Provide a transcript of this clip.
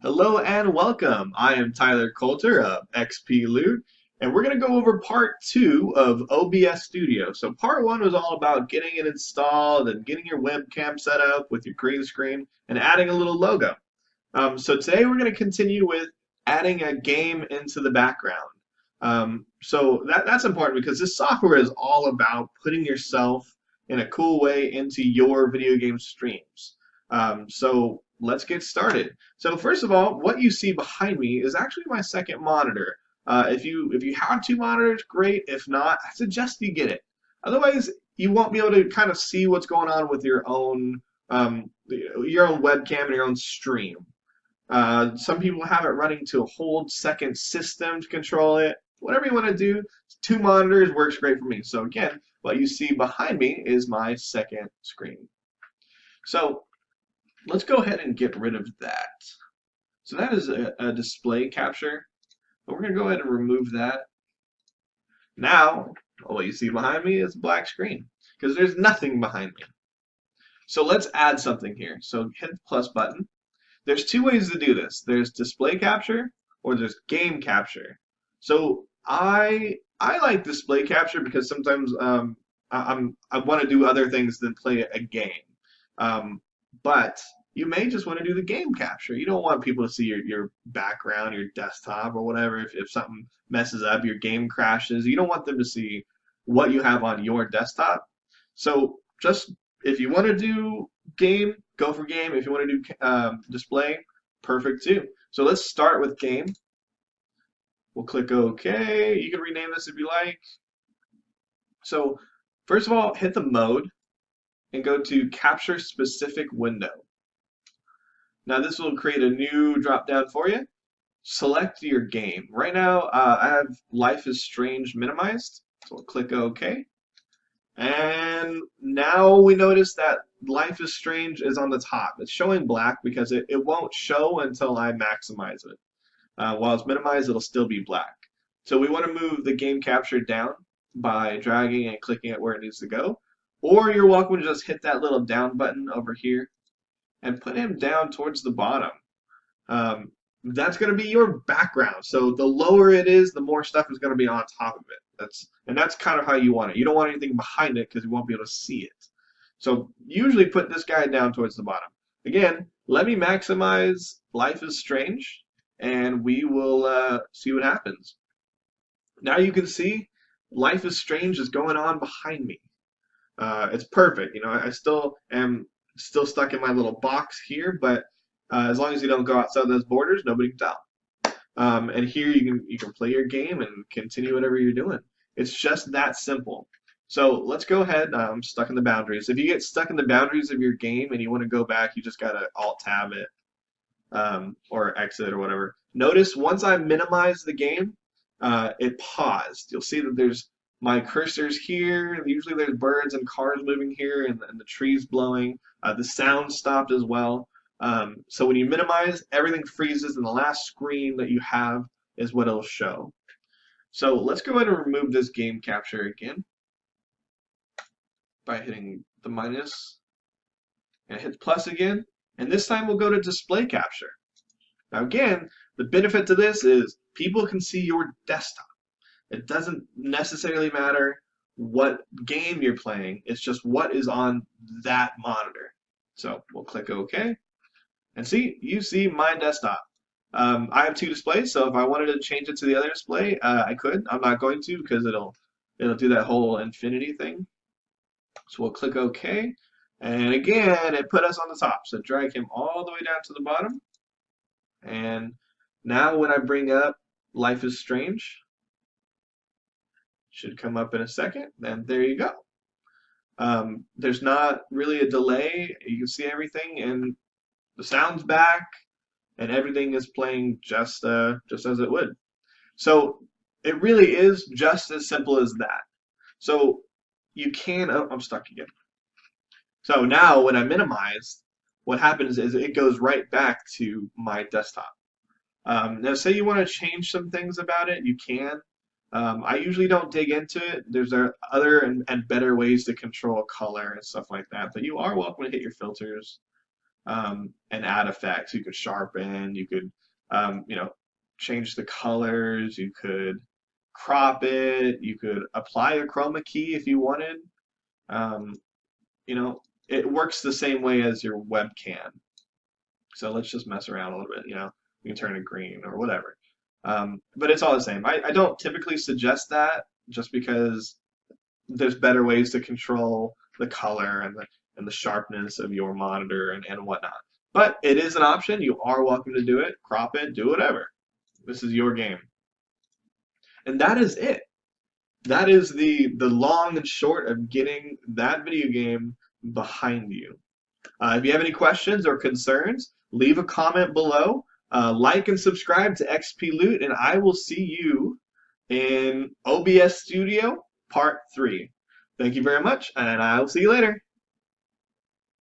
Hello and welcome. I am Tyler Coulter of XPLoot, and we're going to go over part two of OBS Studio. So part one was all about getting it installed and getting your webcam set up with your green screen and adding a little logo. So today we're going to continue with adding a game into the background. That's important because this software is all about putting yourself in a cool way into your video game streams. So let's get started. So first of all, what you see behind me is actually my second monitor. If you have two monitors, great. If not, I suggest you get it. Otherwise, you won't be able to kind of see what's going on with your own webcam and your own stream. Some people have it running to a whole second system to control it. Whatever you want to do, two monitors works great for me. So again, what you see behind me is my second screen. So let's go ahead and get rid of that. So that is a display capture. But we're going to go ahead and remove that. Now, what you see behind me is a black screen because there's nothing behind me. So let's add something here. So hit the plus button. There's two ways to do this. There's display capture or there's game capture. So I like display capture because sometimes I want to do other things than play a game. But you may just want to do the game capture. You don't want people to see your background, your desktop, or whatever. If something messes up, your game crashes, you don't want them to see what you have on your desktop. So just if you want to do game, go for game. If you want to do display, perfect too. So let's start with game. We'll click OK. You can rename this if you like. So first of all, hit the mode and go to capture specific window. Now this will create a new drop down for you. Select your game. Right now I have Life is Strange minimized, so we'll click OK. And now we notice that Life is Strange is on the top. It's showing black because it won't show until I maximize it. While it's minimized, it'll still be black. So we want to move the game capture down by dragging and clicking it where it needs to go. Or you're welcome to just hit that little down button over here and put him down towards the bottom. That's going to be your background. So the lower it is, the more stuff is going to be on top of it. That's kind of how you want it. You don't want anything behind it because you won't be able to see it. So usually put this guy down towards the bottom. Again, let me maximize Life is Strange, and we will see what happens. Now you can see Life is Strange is going on behind me. It's perfect. You know, I still am stuck in my little box here, but as long as you don't go outside those borders, nobody can tell. And here you can play your game and continue whatever you're doing. It's just that simple. So let's go ahead. I'm stuck in the boundaries. If you get stuck in the boundaries of your game and you want to go back, you just gotta Alt-Tab it or exit or whatever. Notice once I minimize the game, it paused. You'll see that there's my cursor's here. Usually there's birds and cars moving here and the trees blowing. The sound stopped as well. So when you minimize, everything freezes and the last screen that you have is what it'll show. So let's go ahead and remove this game capture again by hitting the minus and hit plus again. And this time we'll go to display capture. Now again, the benefit to this is people can see your desktop. It doesn't necessarily matter what game you're playing, it's just what is on that monitor. So we'll click OK. And see, you see my desktop. I have two displays, so if I wanted to change it to the other display, I could. I'm not going to because it'll do that whole infinity thing. So we'll click OK. And again, it put us on the top. So drag him all the way down to the bottom. And now when I bring up Life is Strange, should come up in a second, and there you go. There's not really a delay. You can see everything, and the sound's back, and everything is playing just as it would. So it really is just as simple as that. So you can, oh, I'm stuck again. So now when I minimize, what happens is it goes right back to my desktop. Now say you want to change some things about it, you can. I usually don't dig into it. There's other and better ways to control color and stuff like that, but you are welcome to hit your filters. and add effects. You could sharpen, you could, you know, change the colors, you could crop it, you could apply a chroma key if you wanted. Um, you know, it works the same way as your webcam. So let's just mess around a little bit, you know, you can turn it green or whatever. But it's all the same. I don't typically suggest that just because there's better ways to control the color and the sharpness of your monitor and whatnot. But it is an option. You are welcome to do it, crop it, do whatever. This is your game. And that is it. That is the long and short of getting that video game behind you. If you have any questions or concerns, leave a comment below. Like and subscribe to XPLoot, and I will see you in OBS Studio Part 3. Thank you very much, and I will see you later.